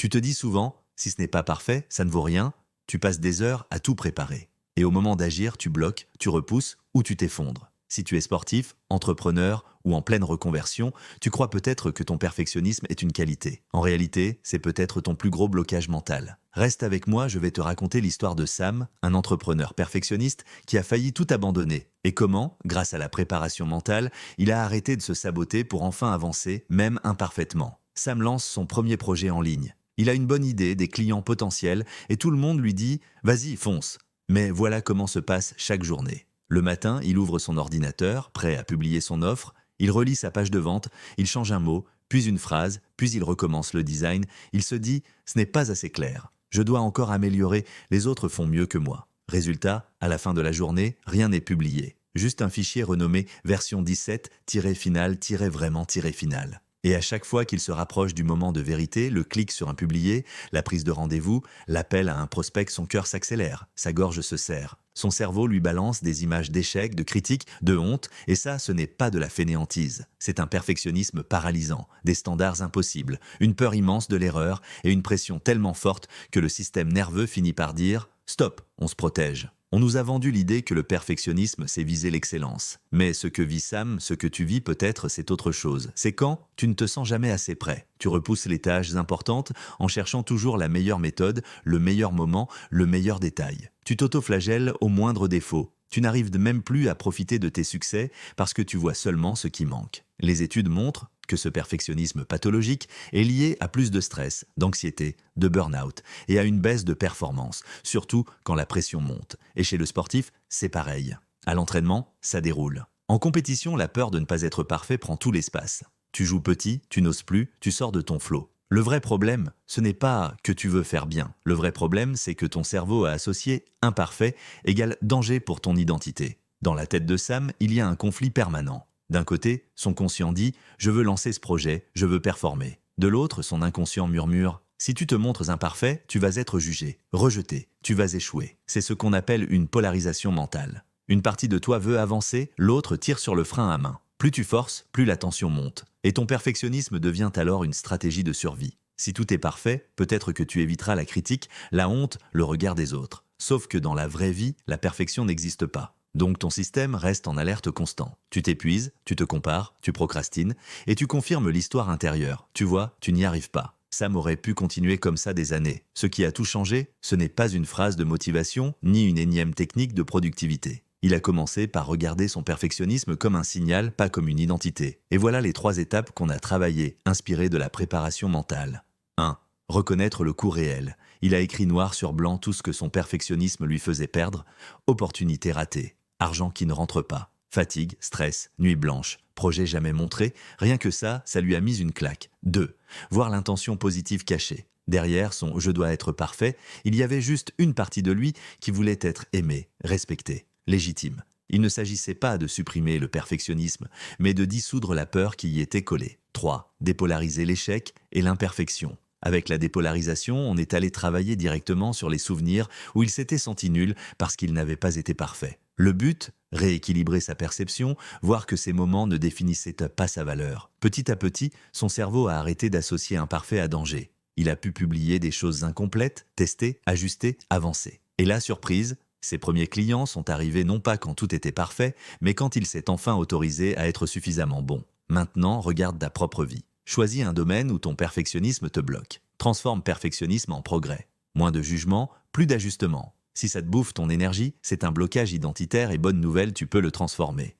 Tu te dis souvent, si ce n'est pas parfait, ça ne vaut rien, tu passes des heures à tout préparer. Et au moment d'agir, tu bloques, tu repousses ou tu t'effondres. Si tu es sportif, entrepreneur ou en pleine reconversion, tu crois peut-être que ton perfectionnisme est une qualité. En réalité, c'est peut-être ton plus gros blocage mental. Reste avec moi, je vais te raconter l'histoire de Sam, un entrepreneur perfectionniste qui a failli tout abandonner. Et comment, grâce à la préparation mentale, il a arrêté de se saboter pour enfin avancer, même imparfaitement. Sam lance son premier projet en ligne. Il a une bonne idée, des clients potentiels, et tout le monde lui dit « Vas-y, fonce ». Mais voilà comment se passe chaque journée. Le matin, il ouvre son ordinateur, prêt à publier son offre, il relit sa page de vente, il change un mot, puis une phrase, puis il recommence le design, il se dit « ce n'est pas assez clair, je dois encore améliorer, les autres font mieux que moi ». Résultat, à la fin de la journée, rien n'est publié. Juste un fichier renommé version 17-final-vraiment-final. Et à chaque fois qu'il se rapproche du moment de vérité, le clic sur un publié, la prise de rendez-vous, l'appel à un prospect, son cœur s'accélère, sa gorge se serre. Son cerveau lui balance des images d'échecs, de critiques, de honte, et ça, ce n'est pas de la fainéantise. C'est un perfectionnisme paralysant, des standards impossibles, une peur immense de l'erreur et une pression tellement forte que le système nerveux finit par dire « Stop, on se protège ». On nous a vendu l'idée que le perfectionnisme, c'est viser l'excellence. Mais ce que vit Sam, ce que tu vis peut-être, c'est autre chose. C'est quand tu ne te sens jamais assez prêt. Tu repousses les tâches importantes en cherchant toujours la meilleure méthode, le meilleur moment, le meilleur détail. Tu t'auto-flagelles au moindre défaut. Tu n'arrives même plus à profiter de tes succès parce que tu vois seulement ce qui manque. Les études montrent que ce perfectionnisme pathologique est lié à plus de stress, d'anxiété, de burn-out et à une baisse de performance, surtout quand la pression monte. Et chez le sportif, c'est pareil. À l'entraînement, ça déroule. En compétition, la peur de ne pas être parfait prend tout l'espace. Tu joues petit, tu n'oses plus, tu sors de ton flot. Le vrai problème, ce n'est pas que tu veux faire bien. Le vrai problème, c'est que ton cerveau a associé imparfait égale danger pour ton identité. Dans la tête de Sam, il y a un conflit permanent. D'un côté, son conscient dit « je veux lancer ce projet, je veux performer ». De l'autre, son inconscient murmure « si tu te montres imparfait, tu vas être jugé, rejeté, tu vas échouer ». C'est ce qu'on appelle une polarisation mentale. Une partie de toi veut avancer, l'autre tire sur le frein à main. Plus tu forces, plus la tension monte. Et ton perfectionnisme devient alors une stratégie de survie. Si tout est parfait, peut-être que tu éviteras la critique, la honte, le regard des autres. Sauf que dans la vraie vie, la perfection n'existe pas. Donc ton système reste en alerte constant. Tu t'épuises, tu te compares, tu procrastines, et tu confirmes l'histoire intérieure. Tu vois, tu n'y arrives pas. Sam aurait pu continuer comme ça des années. Ce qui a tout changé, ce n'est pas une phrase de motivation, ni une énième technique de productivité. Il a commencé par regarder son perfectionnisme comme un signal, pas comme une identité. Et voilà les 3 étapes qu'on a travaillées, inspirées de la préparation mentale. 1. Reconnaître le coût réel. Il a écrit noir sur blanc tout ce que son perfectionnisme lui faisait perdre. Opportunité ratée. Argent qui ne rentre pas. Fatigue, stress, nuit blanche. Projet jamais montré. Rien que ça lui a mis une claque. 2. Voir l'intention positive cachée. Derrière son « je dois être parfait », il y avait juste une partie de lui qui voulait être aimé, respecté, légitime. Il ne s'agissait pas de supprimer le perfectionnisme, mais de dissoudre la peur qui y était collée. 3. Dépolariser l'échec et l'imperfection. Avec la dépolarisation, on est allé travailler directement sur les souvenirs où il s'était senti nul parce qu'il n'avait pas été parfait. Le but, rééquilibrer sa perception, voir que ces moments ne définissaient pas sa valeur. Petit à petit, son cerveau a arrêté d'associer imparfait à danger. Il a pu publier des choses incomplètes, tester, ajuster, avancer. Et la surprise, ses premiers clients sont arrivés non pas quand tout était parfait, mais quand il s'est enfin autorisé à être suffisamment bon. Maintenant, regarde ta propre vie. Choisis un domaine où ton perfectionnisme te bloque. Transforme perfectionnisme en progrès. Moins de jugement, plus d'ajustement. Si ça te bouffe ton énergie, c'est un blocage identitaire et bonne nouvelle, tu peux le transformer.